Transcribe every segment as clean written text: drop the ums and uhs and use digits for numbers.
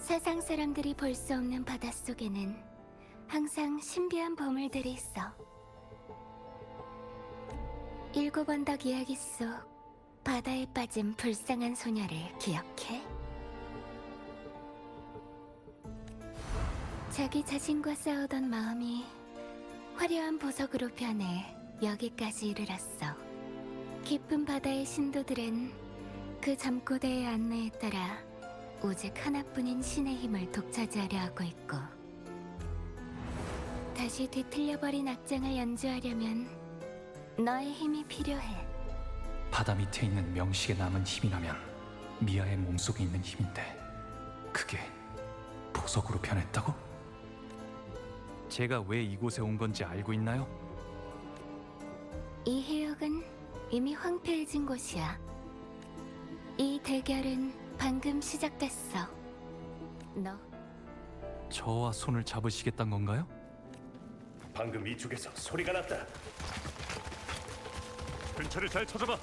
세상 사람들이 볼 수 없는 바닷속에는 항상 신비한 보물들이 있어. 일곱 언덕 이야기 속 바다에 빠진 불쌍한 소녀를 기억해? 자기 자신과 싸우던 마음이 화려한 보석으로 변해 여기까지 이르렀어. 깊은 바다의 신도들은 그 잠꼬대의 안내에 따라 오직 하나뿐인 신의 힘을 독차지하려 하고 있고, 다시 뒤틀려버린 악장을 연주하려면 너의 힘이 필요해. 바다 밑에 있는 명식에 남은 힘이라면 미아의 몸속에 있는 힘인데 그게 보석으로 변했다고? 제가 왜 이곳에 온 건지 알고 있나요? 이 해역은 이미 황폐해진 곳이야. 이 대결은 방금 시작됐어. 너 저와 손을 잡으시겠단 건가요? 방금 이쪽에서 소리가 났다. 근처를 잘 찾아봐.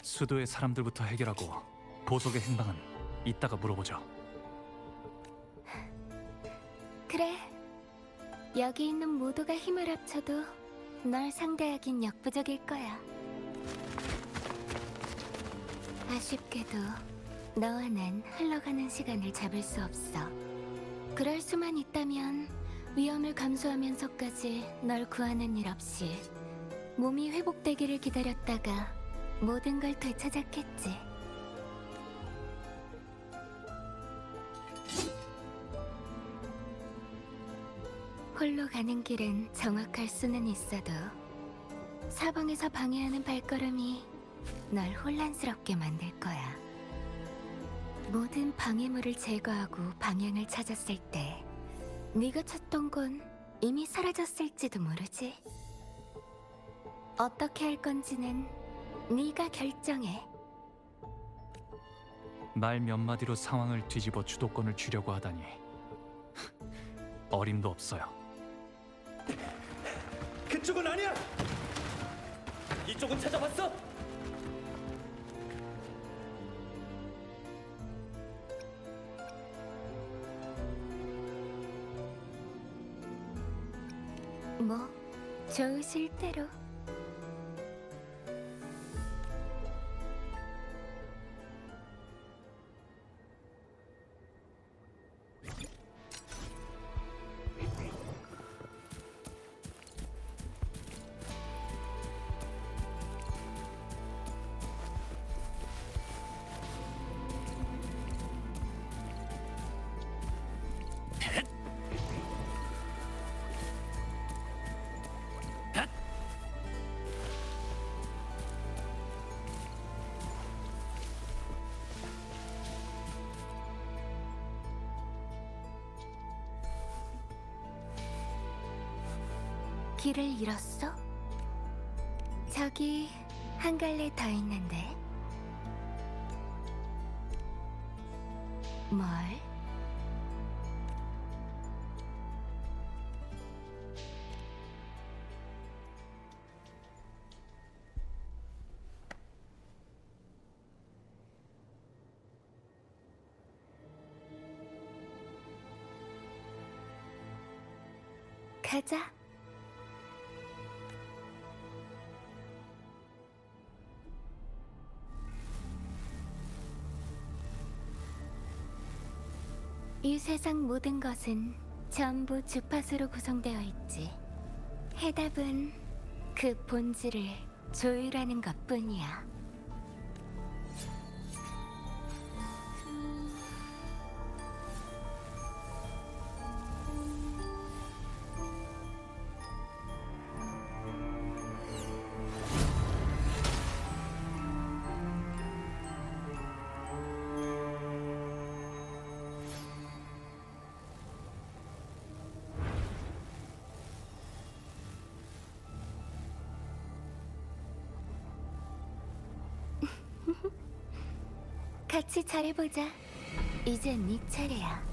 수도의 사람들부터 해결하고 보석의 행방은 이따가 물어보죠. 그래. 여기 있는 모두가 힘을 합쳐도 널 상대하긴 역부족일 거야. 아쉽게도 너와 난 흘러가는 시간을 잡을 수 없어. 그럴 수만 있다면 위험을 감수하면서까지 널 구하는 일 없이 몸이 회복되기를 기다렸다가 모든 걸 되찾았겠지. 홀로 가는 길은 정확할 수는 있어도 사방에서 방해하는 발걸음이 널 혼란스럽게 만들 거야. 모든 방해물을 제거하고 방향을 찾았을 때 네가 찾던 건 이미 사라졌을지도 모르지. 어떻게 할 건지는 네가 결정해. 말 몇 마디로 상황을 뒤집어 주도권을 주려고 하다니 어림도 없어요. 그쪽은 아니야. 이쪽은 찾아봤어? 뭐, 좋으실 대로. 길을 잃었어? 저기 한 갈래 더 있는데. 뭘? 가자. 이 세상 모든 것은 전부 주파수로 구성되어 있지. 해답은 그 본질을 조율하는 것뿐이야. 같이 잘해보자. 이제 네 차례야.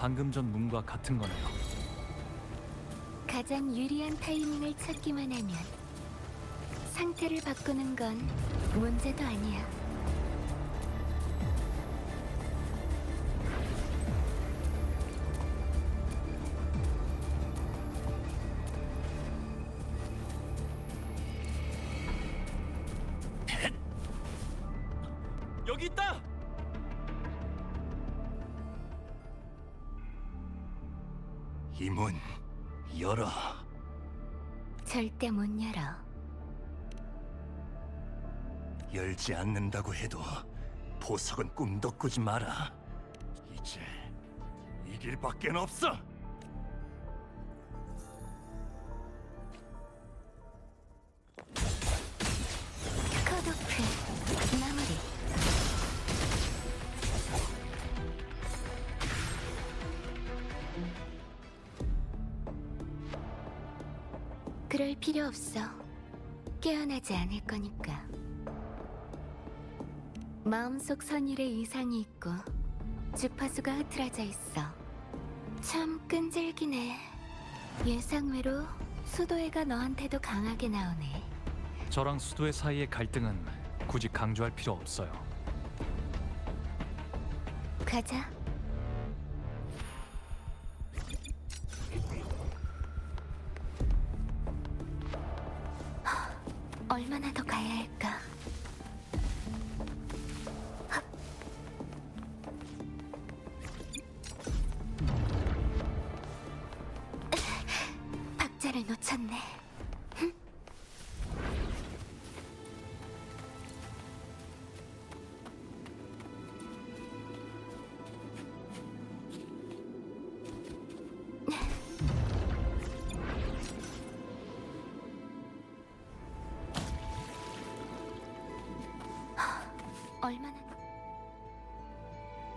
방금 전 문과 같은 거네요. 가장 유리한 타이밍을 찾기만 하면 상태를 바꾸는 건 문제도 아니야. 여기 있다! 이 문 열어. 절대 못 열어. 열지 않는다고 해도 보석은 꿈도 꾸지 마라. 이제 이 길밖엔 없어. 컷오프 마무리. 그럴 필요 없어. 깨어나지 않을 거니까. 마음속 선율에 이상이 있고 주파수가 흐트러져 있어. 참 끈질기네. 예상외로 수도애가 너한테도 강하게 나오네. 저랑 수도의 사이의 갈등은 굳이 강조할 필요 없어요. 가자. 얼마나 더 가야 할까? 박자를 놓쳤네. 얼마나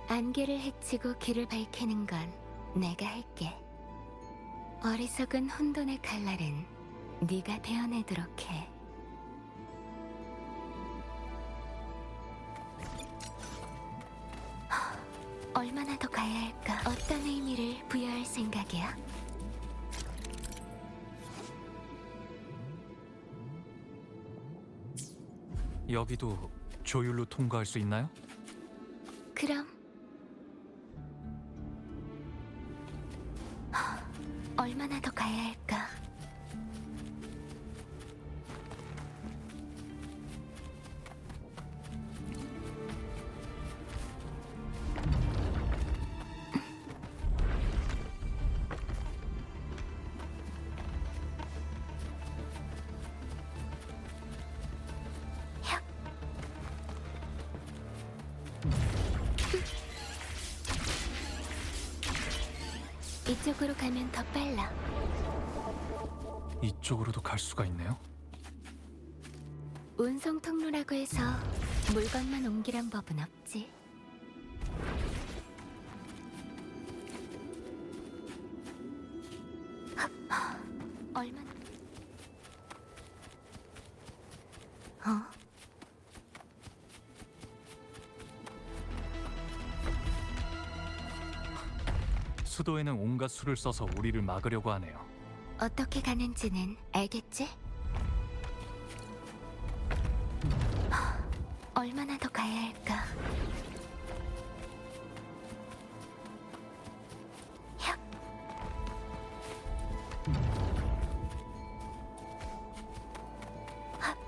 안개를 헤치고 길을 밝히는 건 내가 할게. 어리석은 혼돈의 칼날은 네가 베어내도록 해. 얼마나 더 가야 할까? 어떤 의미를 부여할 생각이야? 여기도 조율로 통과할 수 있나요? 그럼 얼마나 더 가야 할까? 이쪽으로 가면 더 빨라. 이쪽으로도 갈 수가 있네요. 운송 통로라고 해서 물건만 옮기란 법은 없지. 얼마나? 어? 수도에는 온갖 수를 써서 우리를 막으려고 하네요. 어떻게 가는지는 알겠지? 얼마나 더 가야 할까? 혁. 헉.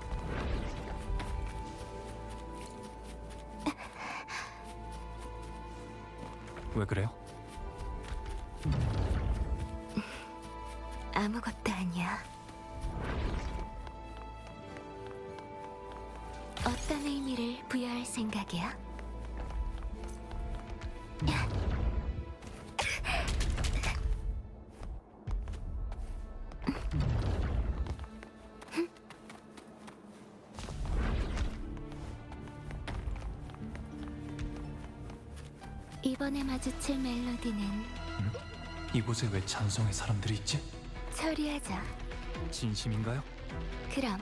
왜 그래요? 아무것도 아니야. 어떤 의미를 부여할 생각이야? 야. 이번에 마주칠 멜로디는 이곳에 왜 찬송의 사람들이 있지? 처리하자. 진심인가요? 그럼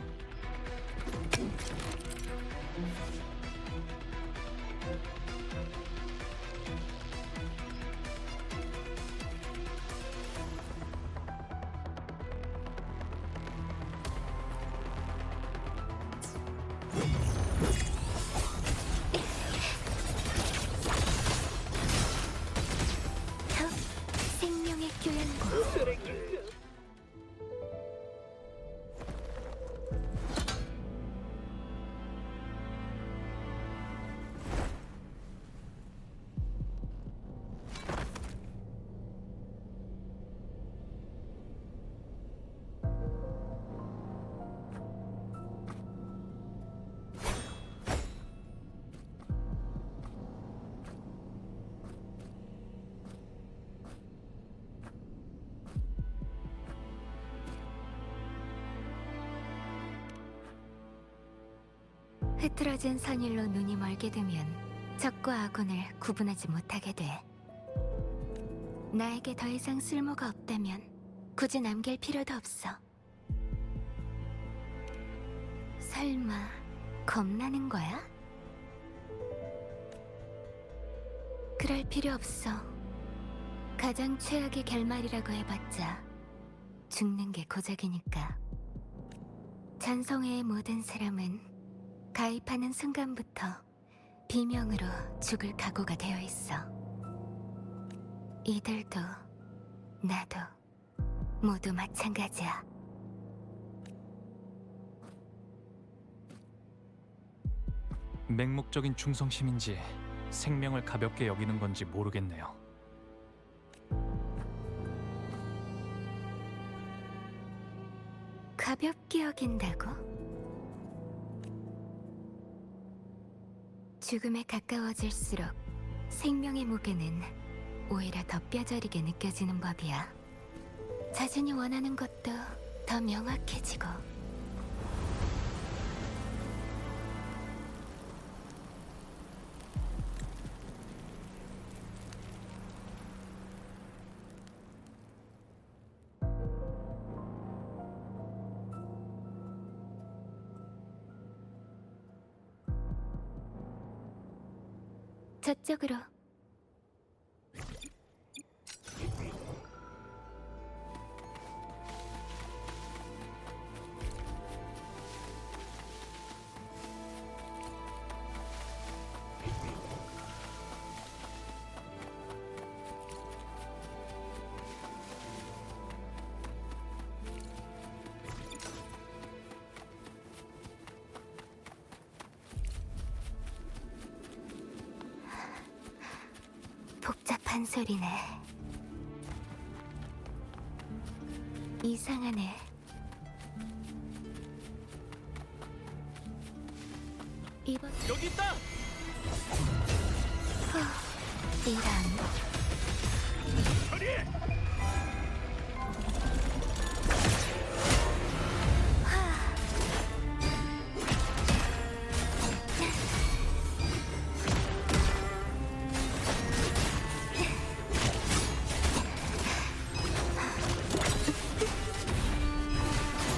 흐트러진 선일로 눈이 멀게 되면 적과 아군을 구분하지 못하게 돼. 나에게 더 이상 쓸모가 없다면 굳이 남길 필요도 없어. 설마 겁나는 거야? 그럴 필요 없어. 가장 최악의 결말이라고 해봤자 죽는 게 고작이니까. 잔성회의 모든 사람은 가입하는 순간부터 비명으로 죽을 각오가 되어 있어. 이들도 나도 모두 마찬가지야. 맹목적인 충성심인지 생명을 가볍게 여기는 건지 모르겠네요. 가볍게 여긴다고? 죽음에 가까워질수록 생명의 무게는 오히려 더 뼈저리게 느껴지는 법이야. 자신이 원하는 것도 더 명확해지고. 저쪽으로. 복잡한 소리네. 이상하네. 이번 여기 있다! 이런.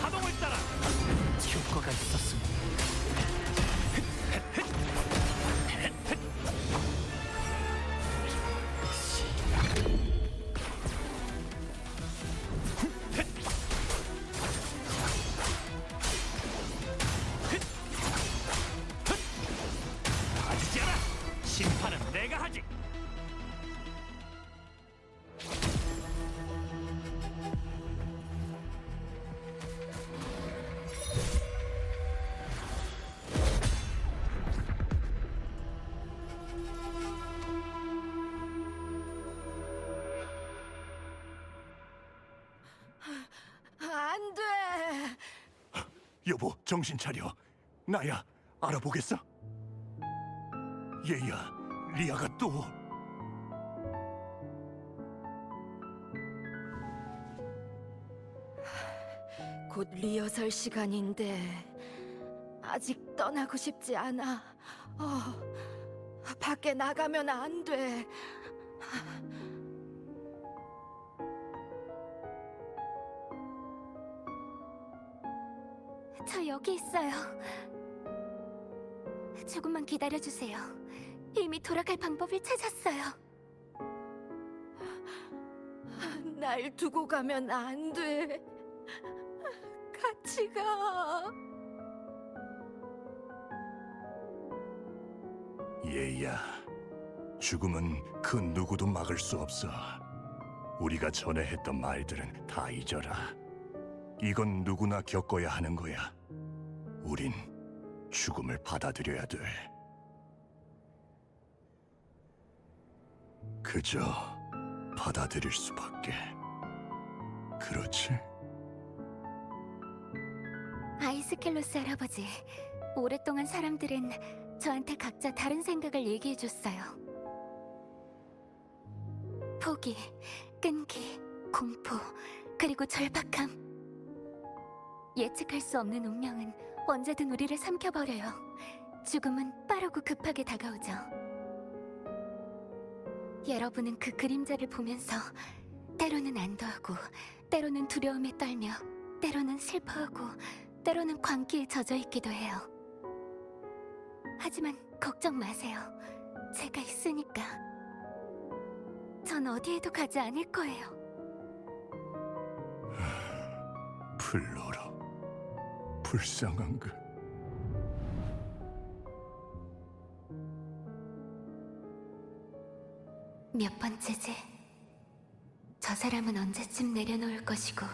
파동을 따라! 효과가 있었으면. 빠지지 않아! 심판은 내가 하지! 안 돼! 여보, 정신 차려. 나야, 알아보겠어? 얘야, 리아가 또... 곧 리허설 시간인데 아직 떠나고 싶지 않아. 밖에 나가면 안 돼. 저 여기 있어요. 조금만 기다려주세요. 이미 돌아갈 방법을 찾았어요. 날 두고 가면 안 돼. 같이 가. 얘야, 죽음은 그 누구도 막을 수 없어. 우리가 전에 했던 말들은 다 잊어라. 이건 누구나 겪어야 하는 거야. 우린 죽음을 받아들여야 돼. 그저 받아들일 수밖에. 그렇지? 아이스켈로스 할아버지, 오랫동안 사람들은 저한테 각자 다른 생각을 얘기해줬어요. 포기, 끈기, 공포, 그리고 절박함. 예측할 수 없는 운명은 언제든 우리를 삼켜버려요. 죽음은 빠르고 급하게 다가오죠. 여러분은 그 그림자를 보면서 때로는 안도하고, 때로는 두려움에 떨며, 때로는 슬퍼하고, 때로는 광기에 젖어 있기도 해요. 하지만 걱정 마세요. 제가 있으니까. 전 어디에도 가지 않을 거예요. 플로라, 불쌍한 그. 몇 번째지? 저 사람은 언제쯤 내려놓을 것이고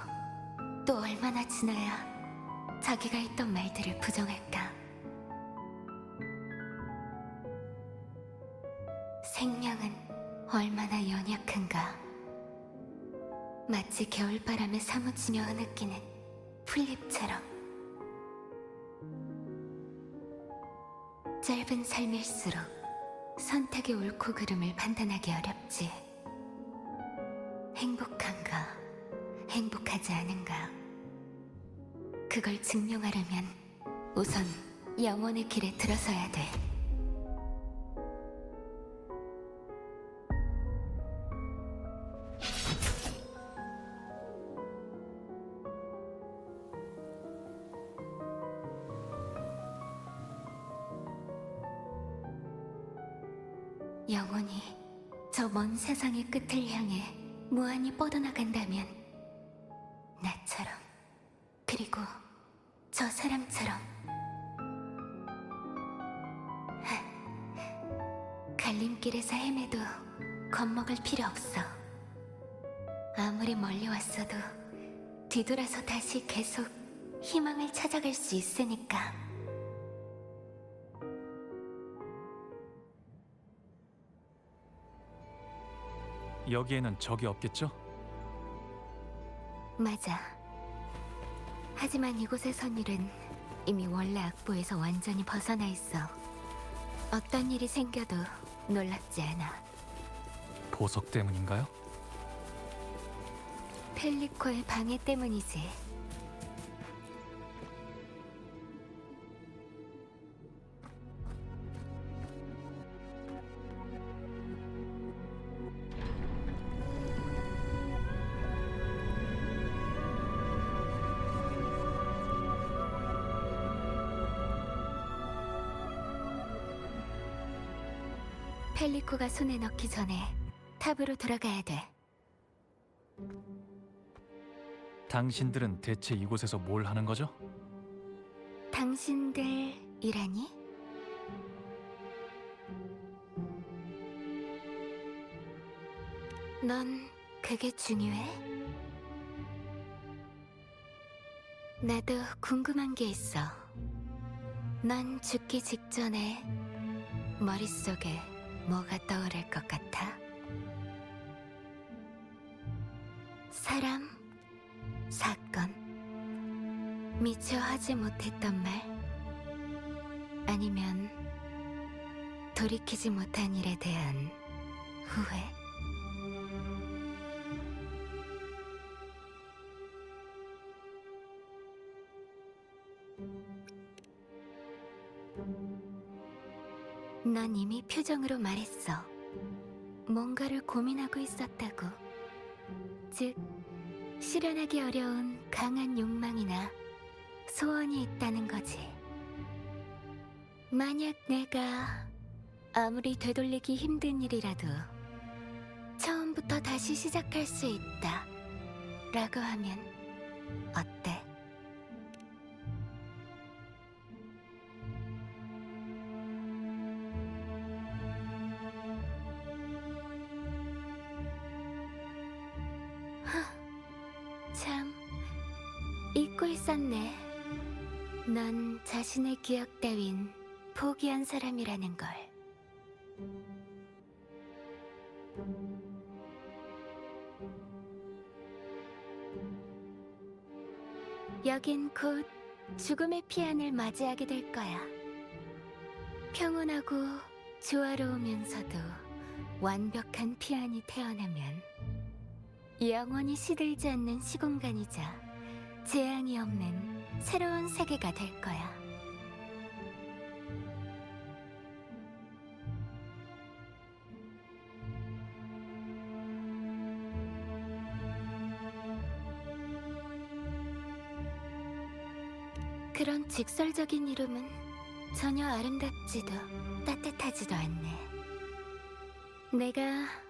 또 얼마나 지나야 자기가 했던 말들을 부정할까? 생명은 얼마나 연약한가? 마치 겨울바람에 사무치며 흐느끼는 풀잎처럼. 짧은 삶일수록 선택의 옳고 그름을 판단하기 어렵지. 행복한가, 행복하지 않은가. 그걸 증명하려면 우선 영혼의 길에 들어서야 돼. 영혼이 저 먼 세상의 끝을 향해 무한히 뻗어나간다면 나처럼, 그리고 저 사람처럼 갈림길에서 헤매도 겁먹을 필요 없어. 아무리 멀리 왔어도 뒤돌아서 다시 계속 희망을 찾아갈 수 있으니까. 여기에는 적이 없겠죠? 맞아. 하지만 이곳의 선율은 이미 원래 악보에서 완전히 벗어나 있어. 어떤 일이 생겨도 놀랍지 않아. 보석 때문인가요? 펠리코의 방해 때문이지. 펠리코가 손에 넣기 전에 탑으로 돌아가야 돼. 당신들은 대체 이곳에서 뭘 하는 거죠? 당신들이라니? 넌 그게 중요해? 나도 궁금한 게 있어. 난 죽기 직전에 머릿속에 뭐가 떠오를 것 같아? 사람? 사건? 미처 하지 못했던 말? 아니면 돌이키지 못한 일에 대한 후회? 넌 이미 표정으로 말했어. 뭔가를 고민하고 있었다고. 즉, 실현하기 어려운 강한 욕망이나 소원이 있다는 거지. 만약 내가 아무리 되돌리기 힘든 일이라도 처음부터 다시 시작할 수 있다 라고 하면 어때? 참, 잊고 있었네. 넌 자신의 기억 따윈 포기한 사람이라는 걸. 여긴 곧 죽음의 피안을 맞이하게 될 거야. 평온하고 조화로우면서도 완벽한 피안이 태어나면 영원히 시들지 않는 시공간이자 재앙이 없는 새로운 세계가 될 거야. 그런 직설적인 이름은 전혀 아름답지도 따뜻하지도 않네. 내가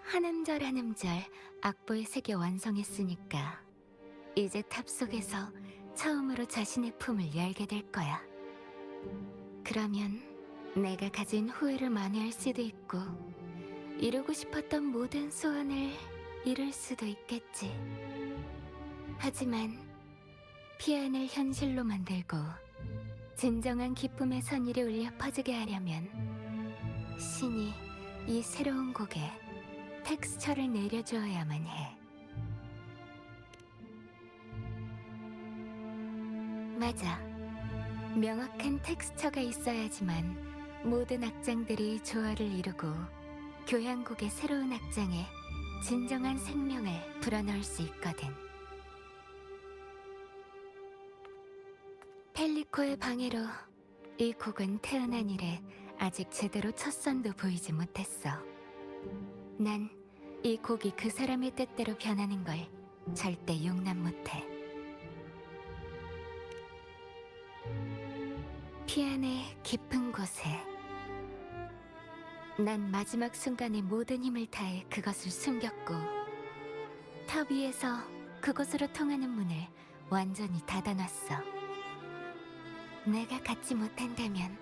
한 음절 한 음절 악보에 새겨 완성했으니까 이제 탑 속에서 처음으로 자신의 품을 열게 될 거야. 그러면 내가 가진 후회를 만회할 수도 있고 이루고 싶었던 모든 소원을 이룰 수도 있겠지. 하지만 피안을 현실로 만들고 진정한 기쁨의 선율이 울려 퍼지게 하려면 신이 이 새로운 곡에 텍스처를 내려주어야만 해. 맞아. 명확한 텍스처가 있어야지만 모든 악장들이 조화를 이루고 교향곡의 새로운 악장에 진정한 생명을 불어넣을 수 있거든. 펠리코의 방해로 이 곡은 태어난 이래 아직 제대로 첫 선도 보이지 못했어. 난 이 곡이 그 사람의 뜻대로 변하는 걸 절대 용납 못해. 피안의 깊은 곳에 난 마지막 순간에 모든 힘을 다해 그것을 숨겼고 탑 위에서 그곳으로 통하는 문을 완전히 닫아놨어. 내가 갖지 못한다면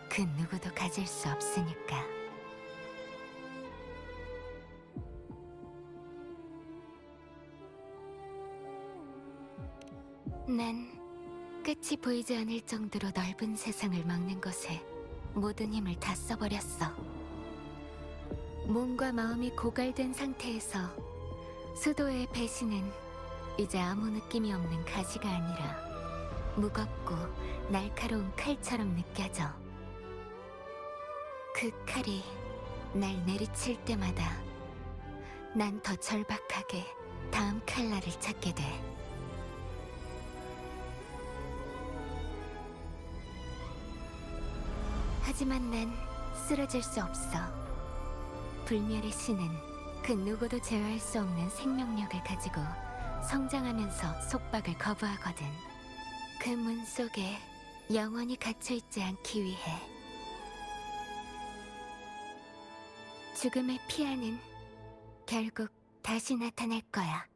그 누구도 가질 수 없으니까. 난 끝이 보이지 않을 정도로 넓은 세상을 막는 것에 모든 힘을 다 써버렸어. 몸과 마음이 고갈된 상태에서 수도의 배신은 이제 아무 느낌이 없는 가시가 아니라 무겁고 날카로운 칼처럼 느껴져. 그 칼이 날 내리칠 때마다 난 더 절박하게 다음 칼날을 찾게 돼. 하지만 난 쓰러질 수 없어. 불멸의 신은 그 누구도 제어할 수 없는 생명력을 가지고 성장하면서 속박을 거부하거든. 그 문 속에 영원히 갇혀있지 않기 위해. 죽음의 피아는 결국 다시 나타날 거야.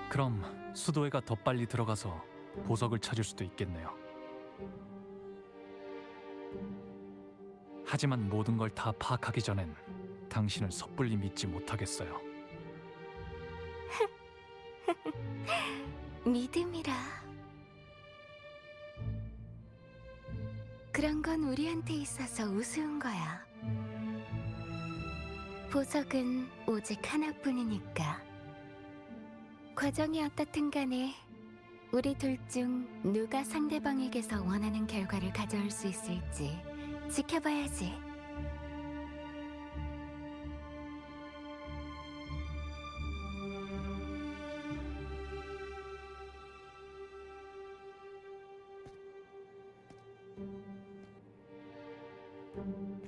그럼 수도회가 더 빨리 들어가서 보석을 찾을 수도 있겠네요. 하지만 모든 걸 다 파악하기 전엔 당신을 섣불리 믿지 못하겠어요. 믿음이라. 그런 건 우리한테 있어서 우스운 거야. 보석은 오직 하나뿐이니까. 과정이 어떻든 간에 우리 둘 중 누가 상대방에게서 원하는 결과를 가져올 수 있을지 지켜봐야지.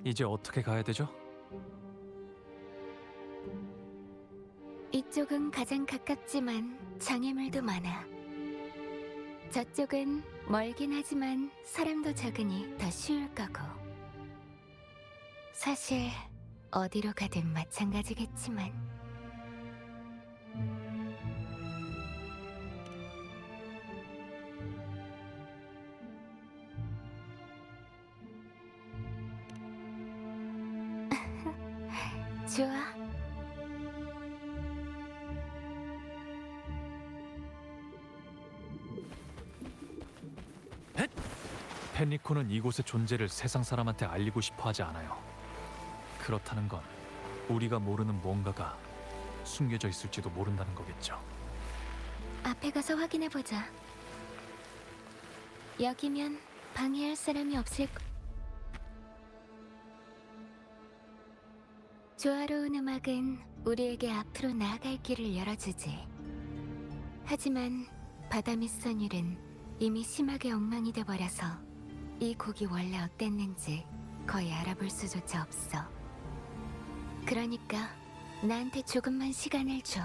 이제 어떻게 가야 되죠? 이쪽은 가장 가깝지만 장애물도 많아. 저쪽은 멀긴 하지만 사람도 적으니 더 쉬울 거고. 사실 어디로 가든 마찬가지겠지만. 좋아. 펜리코는 이곳의 존재를 세상 사람한테 알리고 싶어 하지 않아요. 그렇다는 건 우리가 모르는 뭔가가 숨겨져 있을지도 모른다는 거겠죠. 앞에 가서 확인해보자. 여기면 방해할 사람이 없을 거. 조화로운 음악은 우리에게 앞으로 나아갈 길을 열어주지. 하지만 바다 밑선율은 이미 심하게 엉망이 돼버려서 이 곡이 원래 어땠는지 거의 알아볼 수조차 없어. 그러니까 나한테 조금만 시간을 줘.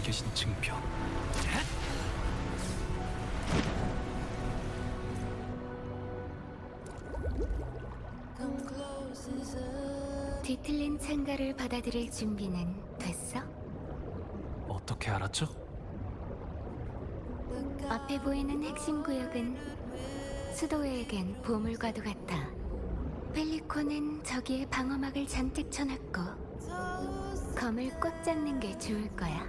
계신 증표. 뒤틀린 창가를 받아들일 준비는 됐어? 어떻게 알았죠? 앞에 보이는 핵심 구역은 수도회에겐 보물과도 같아. 펠리콘은 저기에 방어막을 잔뜩 쳐놨고 검을 꽉 잡는 게 좋을 거야.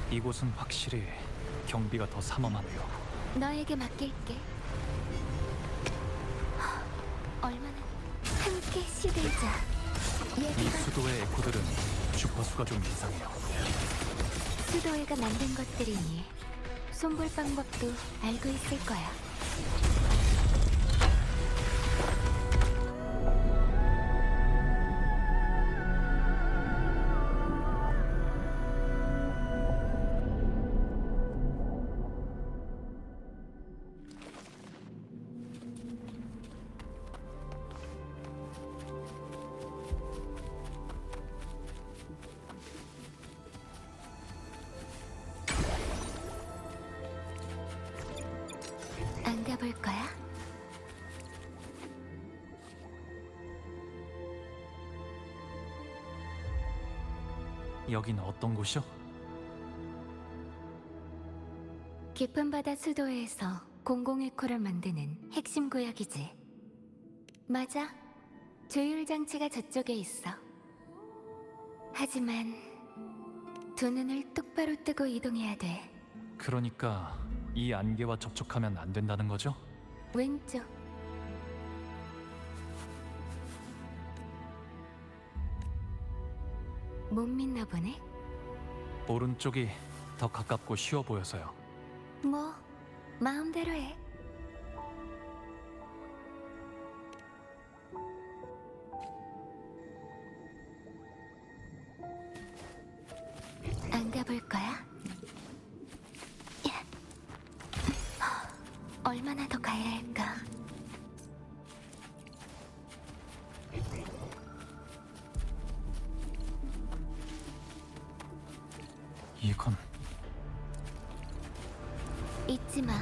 이곳은 확실히 경비가 더 삼엄하네요. 너에게 맡길게. 얼마나 함께 시들자. 이 얘기가 수도의 에코들은 주파수가 좀 이상해요. 수도회가 만든 것들이니 손볼 방법도 알고 있을 거야. 안 가볼 거야? 여긴 어떤 곳이요? 깊은 바다 수도회에서 공공에코를 만드는 핵심 구역이지. 맞아. 조율 장치가 저쪽에 있어. 하지만 두 눈을 똑바로 뜨고 이동해야 돼. 그러니까 이 안개와 접촉하면 안 된다는 거죠? 왼쪽. 못 믿나 보네. 오른쪽이 더 가깝고 쉬워 보여서요. 뭐 마음대로 해. 안 가볼 거야? 야. 얼마나 더 가야 할까? 이건 잊지 마.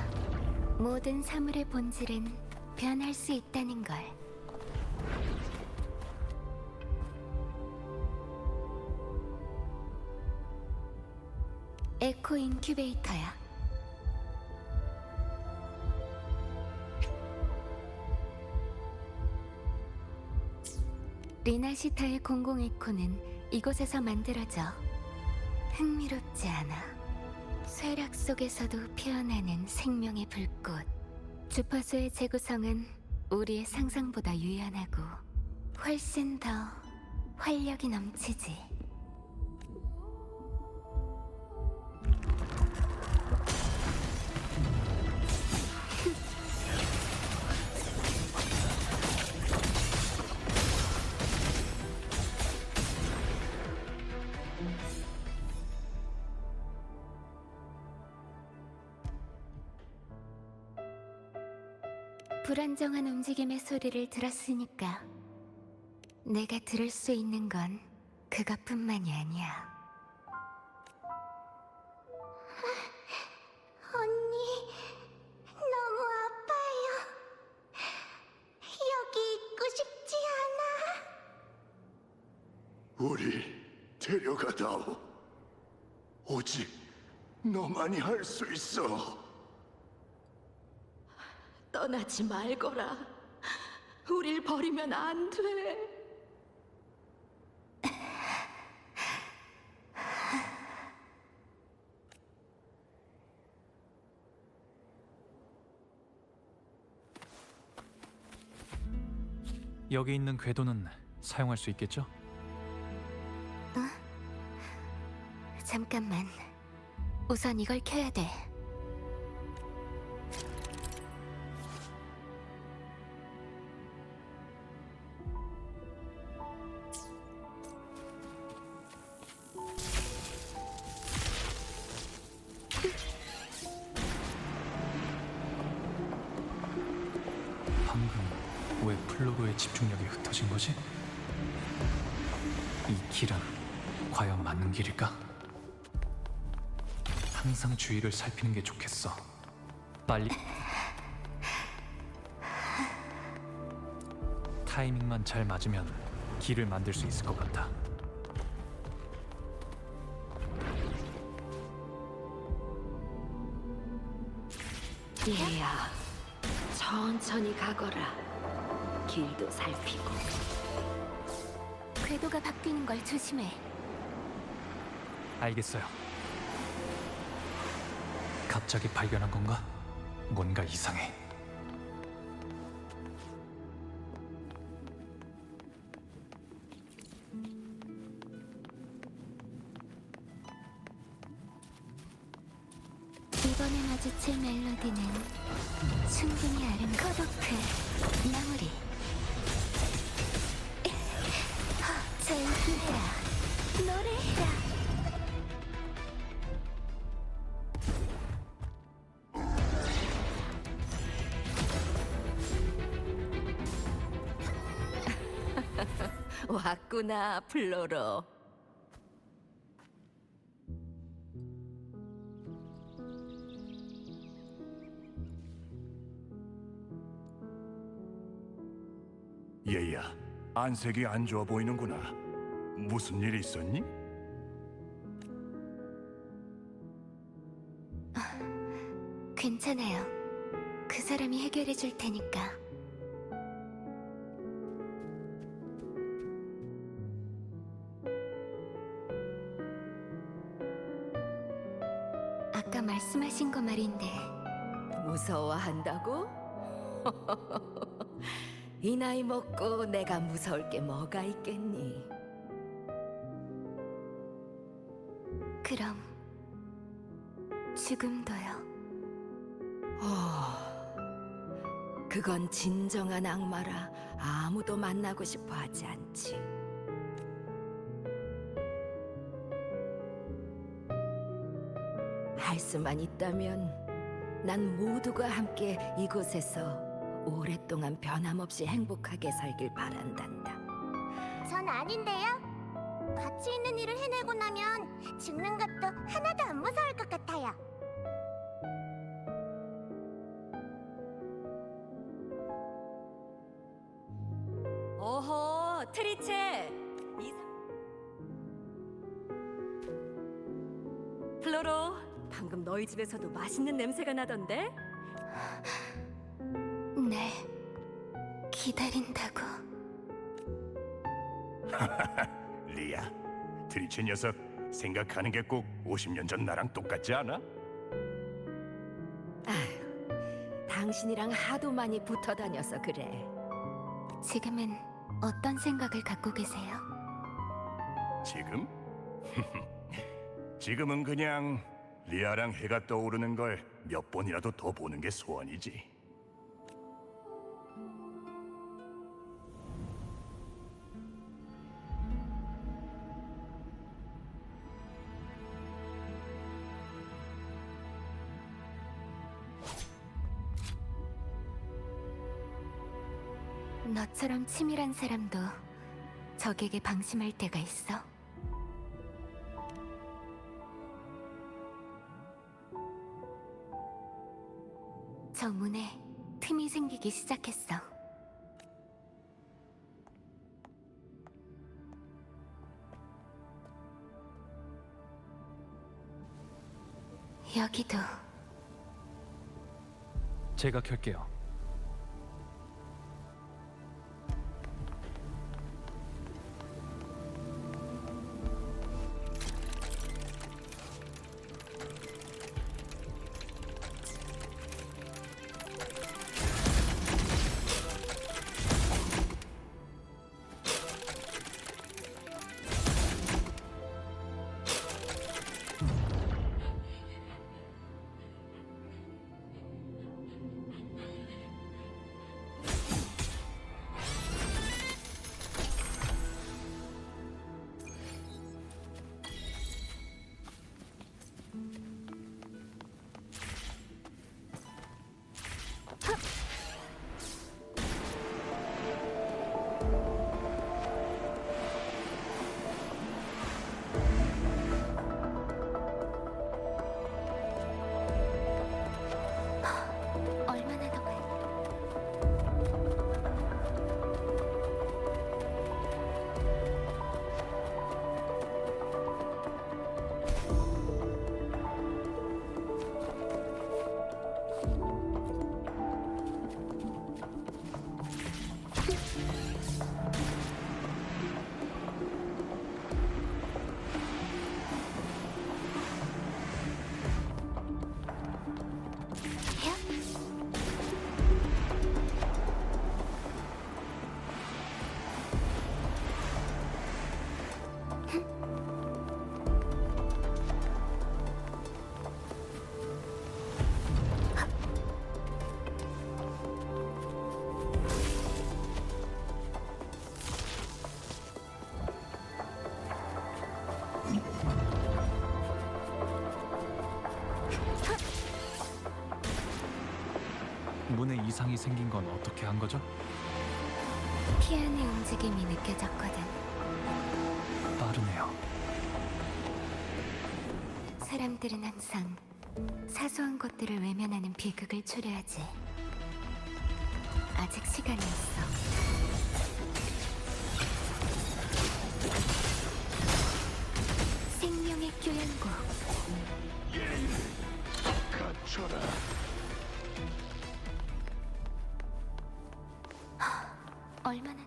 모든 사물의 본질은 변할 수 있다는 걸. 에코 인큐베이터야. 리나시타의 공공 에코는 이곳에서 만들어져. 흥미롭지 않아. 쇠락 속에서도 피어나는 생명의 불꽃. 주파수의 재구성은 우리의 상상보다 유연하고 훨씬 더 활력이 넘치지. 불안정한 움직임의 소리를 들었으니까 내가 들을 수 있는 건 그것뿐만이 아니야. 언니, 너무 아파요. 여기 있고 싶지 않아. 우리 데려가다오. 오직 너만이 할 수 있어. 떠나지 말거라. 우릴 버리면 안 돼. 여기 있는 궤도는 사용할 수 있겠죠? 잠깐만. 우선 이걸 켜야 돼. 방금 왜 플로로의 집중력이 흩어진 거지? 이 길은 과연 맞는 길일까? 항상 주위를 살피는 게 좋겠어. 빨리. 타이밍만 잘 맞으면 길을 만들 수 있을 것 같아. 얘야, 천천히 가거라. 길도 살피고. 궤도가 바뀌는 걸 조심해. 알겠어요. 갑자기 발견한 건가? 뭔가 이상해. 이번에 마주칠 멜로디는 충분히 코도크 마무리. 전기해라, 노래해라. 왔구나, 플로로. 얘야, 안색이 안 좋아 보이는구나. 무슨 일 있었니? 괜찮아요. 그 사람이 해결해 줄 테니까. 아까 말씀하신 거 말인데 무서워한다고? 이 나이 먹고 내가 무서울 게 뭐가 있겠니? 그럼 죽음도요. 그건 진정한 악마라 아무도 만나고 싶어 하지 않지. 할 수만 있다면 난 모두가 함께 이곳에서 오랫동안 변함없이 행복하게 살길 바란단다. 전 아닌데요. 가치 있는 일을 해내고 나면 죽는 것도 하나도 안 무서울 것 같아요. 오호, 트리체! 플로로, 방금 너희 집에서도 맛있는 냄새가 나던데? 네, 기다린다고. 리아, 트리체 녀석 생각하는 게 꼭 50년 전 나랑 똑같지 않아? 아휴, 당신이랑 하도 많이 붙어 다녀서 그래. 지금은 어떤 생각을 갖고 계세요? 지금? 지금은 그냥 리아랑 해가 떠오르는 걸 몇 번이라도 더 보는 게 소원이지. 너처럼 치밀한 사람도 적에게 방심할 때가 있어. 저 문에 틈이 생기기 시작했어. 여기도. 제가 켤게요. 이상이 생긴 건 어떻게 한 거죠? 피안의 움직임이 느껴졌거든. 빠르네요. 사람들은 항상 사소한 것들을 외면하는 비극을 초래하지. 아직 시간이 있어. 생명의 교양곡. 갖춰라. 얼마나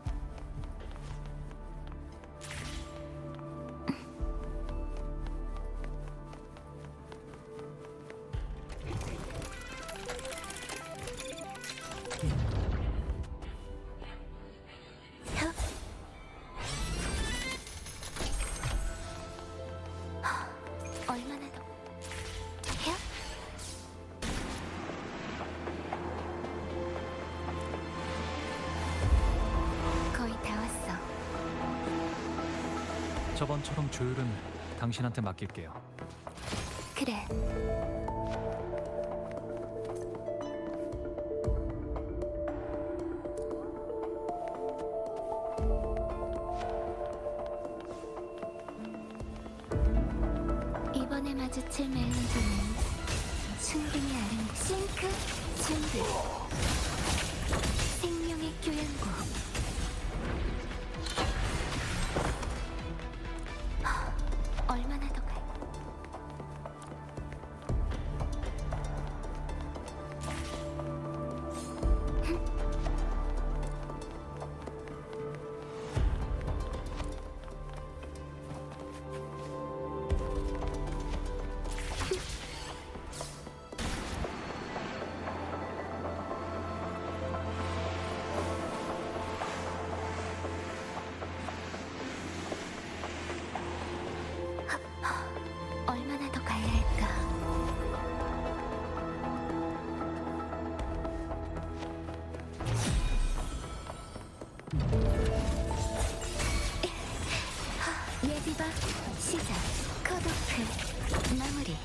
얼마나 더 혀? 거의 다 왔어. 저번처럼 조율은 당신한테 맡길게요. 그래. 이번에 마주칠 멜로디는 충분히 아름. 싱크 준비. 생명의 교양곡. 얼마나 더 갈? 얼마나 더 가야 할까? 예비바 시작. 컷오프 마무리.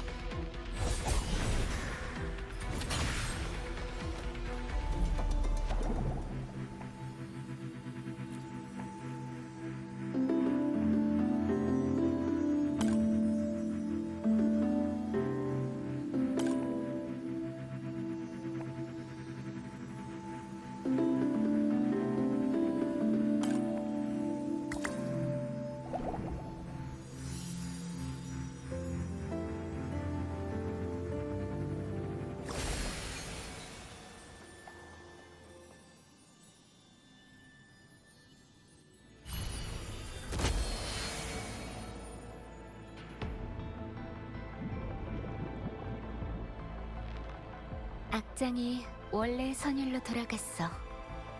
악장이 원래 선율로 돌아갔어.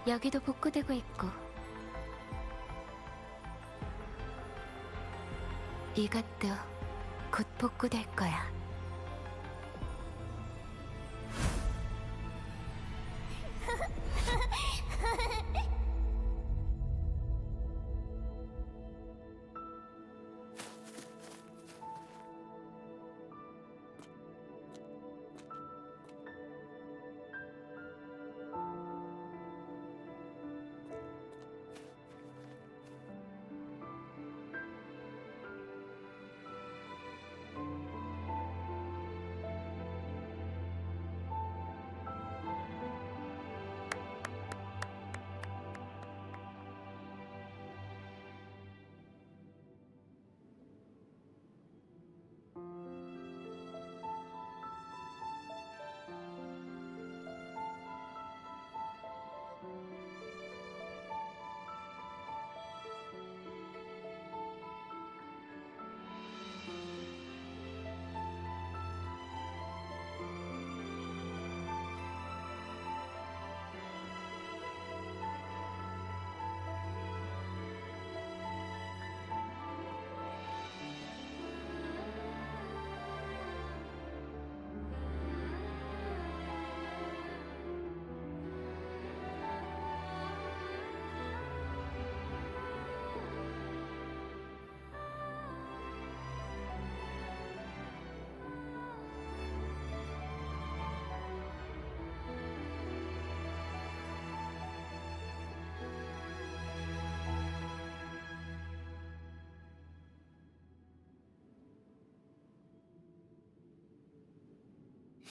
여기도 복구되고 있고. 이것도 곧 복구될 거야.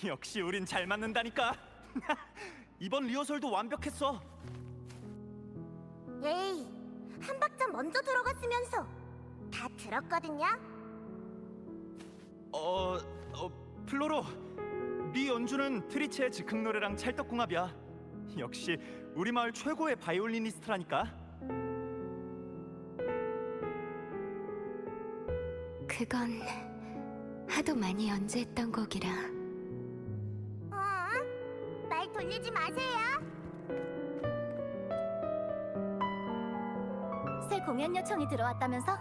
역시 우린 잘 맞는다니까. 이번 리허설도 완벽했어. 에이, 한 박자 먼저 들어갔으면서 다 들었거든요. 플로로, 네 연주는 트리체의 즉흥 노래랑 찰떡궁합이야. 역시 우리 마을 최고의 바이올리니스트라니까. 그건 하도 많이 연주했던 곡이라. 말 돌리지 마세요. 새 공연 요청이 들어왔다면서?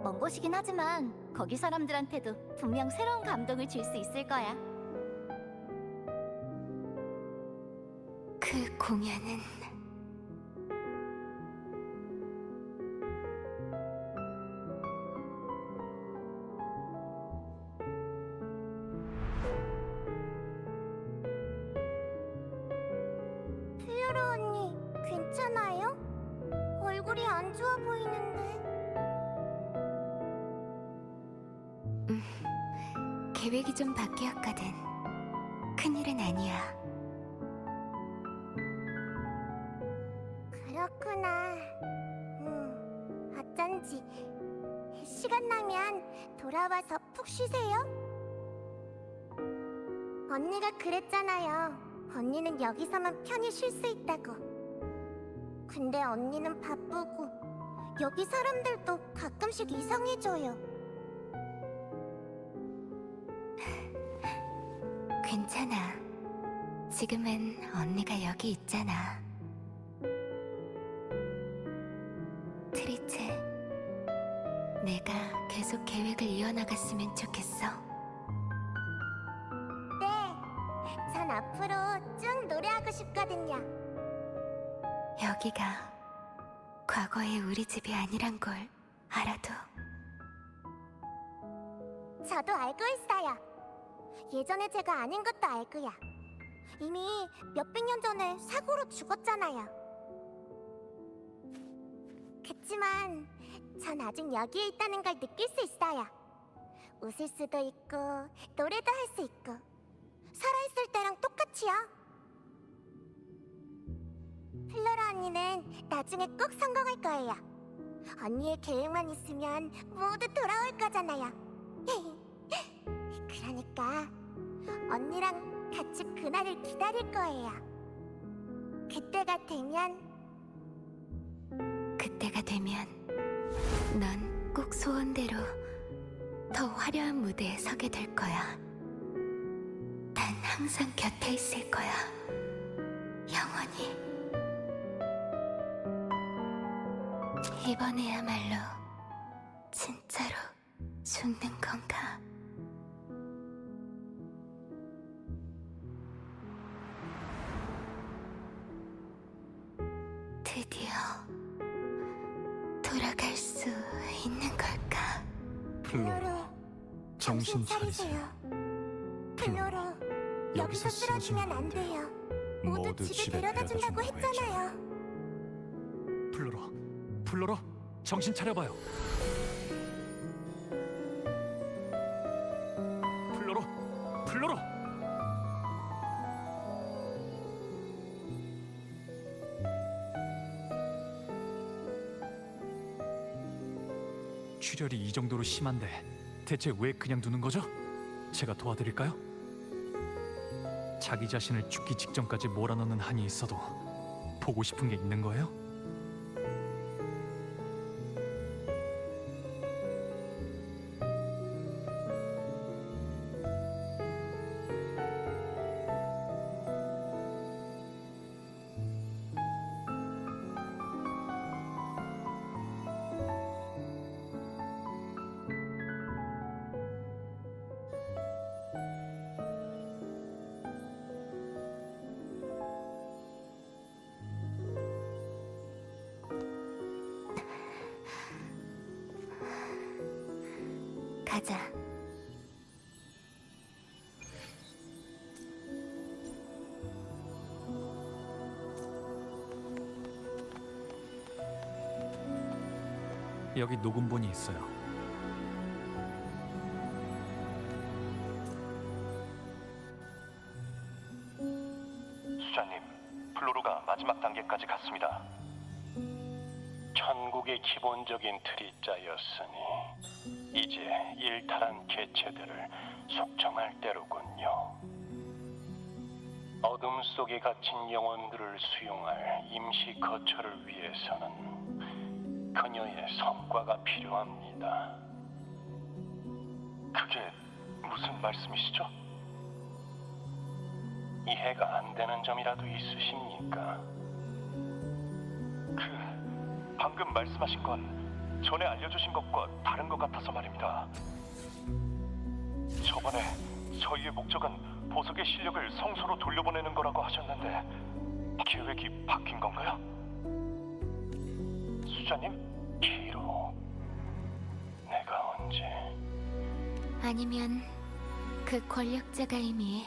먼 곳이긴 하지만 거기 사람들한테도 분명 새로운 감동을 줄 수 있을 거야. 그 공연은 플로로 언니, 괜찮아요? 얼굴이 안 좋아 보이는데. 계획이 좀 바뀌었거든. 큰일은 아니야. 그렇구나. 어쩐지 시간 나면 돌아와서 푹 쉬세요. 언니가 그랬잖아요. 언니는 여기서만 편히 쉴 수 있다고. 근데 언니는 바쁘고 여기 사람들도 가끔씩 이상해져요. 괜찮아. 지금은 언니가 여기 있잖아. 트리체, 내가 계속 계획을 이어나갔으면 좋겠어. 네, 전 앞으로 쭉 노래하고 싶거든요. 여기가 과거의 우리 집이 아니란 걸 알아도. 저도 알고 있어요. 예전에 제가 아닌 것도 알고요. 이미 몇백 년 전에 사고로 죽었잖아요. 그치만 전 아직 여기에 있다는 걸 느낄 수 있어요. 웃을 수도 있고 노래도 할 수 있고 살아있을 때랑 똑같이요. 플로라 언니는 나중에 꼭 성공할 거예요. 언니의 계획만 있으면 모두 돌아올 거잖아요. 그러니까 언니랑 같이 그날을 기다릴 거예요. 그때가 되면 넌 꼭 소원대로 더 화려한 무대에 서게 될 거야. 난 항상 곁에 있을 거야. 영원히. 이번에야말로 진짜로 죽는 건가? 드디어 돌아갈 수 있는 걸까? 플로로, 정신 차리세요. 플로로, 여기서 쓰러지면 안 돼요. 모두 집에 데려다 준다고 했잖아요. 플로로, 정신 차려봐요. 플로로. 출혈이 이 정도로 심한데 대체 왜 그냥 두는 거죠? 제가 도와드릴까요? 자기 자신을 죽기 직전까지 몰아넣는 한이 있어도 보고 싶은 게 있는 거예요? 가자. 여기 녹음본이 있어요. 천국의 기본적인 틀이 짜였으니 이제 일탈한 개체들을 속정할 때로군요. 어둠 속에 갇힌 영혼들을 수용할 임시 거처를 위해서는 그녀의 성과가 필요합니다. 그게 무슨 말씀이시죠? 이해가 안 되는 점이라도 있으십니까? 방금 말씀하신 건 전에 알려주신 것과 다른 것 같아서 말입니다. 저번에 저희의 목적은 보석의 실력을 성소로 돌려보내는 거라고 하셨는데 계획이 바뀐 건가요? 수자님? 키로 내가 언제... 아니면 그 권력자가 이미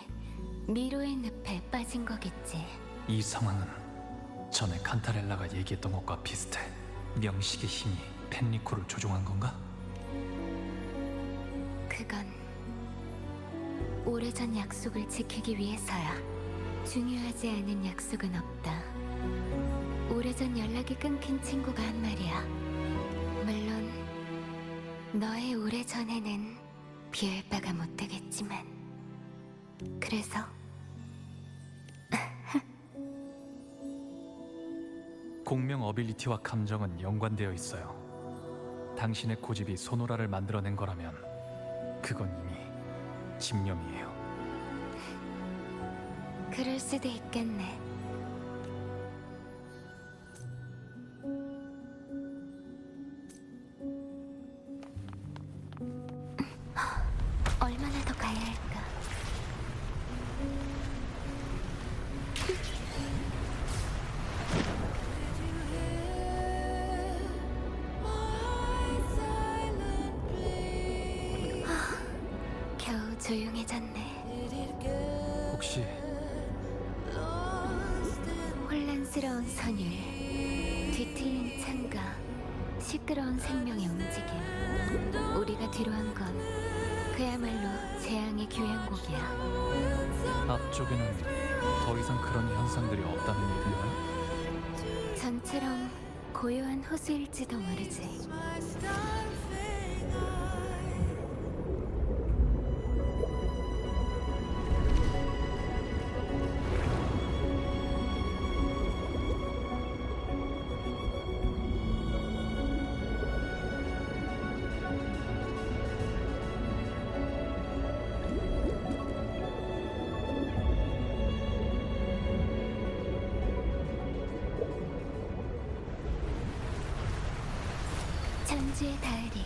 미로의 늪에 빠진 거겠지. 이 상황은 전에 칸타렐라가 얘기했던 것과 비슷해. 명식의 힘이 펜리코를 조종한 건가? 그건 오래전 약속을 지키기 위해서야. 중요하지 않은 약속은 없다. 오래전 연락이 끊긴 친구가 한 말이야. 물론 너의 오래전에는 비할 바가 못 되겠지만. 그래서 공명 어빌리티와 감정은 연관되어 있어요. 당신의 고집이 소노라를 만들어낸 거라면 그건 이미 집념이에요. 그럴 수도 있겠네. 얼마나 더 가야 할까? 겨우 조용해졌네. 혹시 혼란스러운 선율, 뒤틀린 창가, 시끄러운 생명의 움직임. 우리가 뒤로 한 건 그야말로 재앙의 교향곡이야. 앞쪽에는 더 이상 그런 현상들이 없다는 얘기인가요? 전처럼 고요한 호수일지도 모르지. 전주의 다을이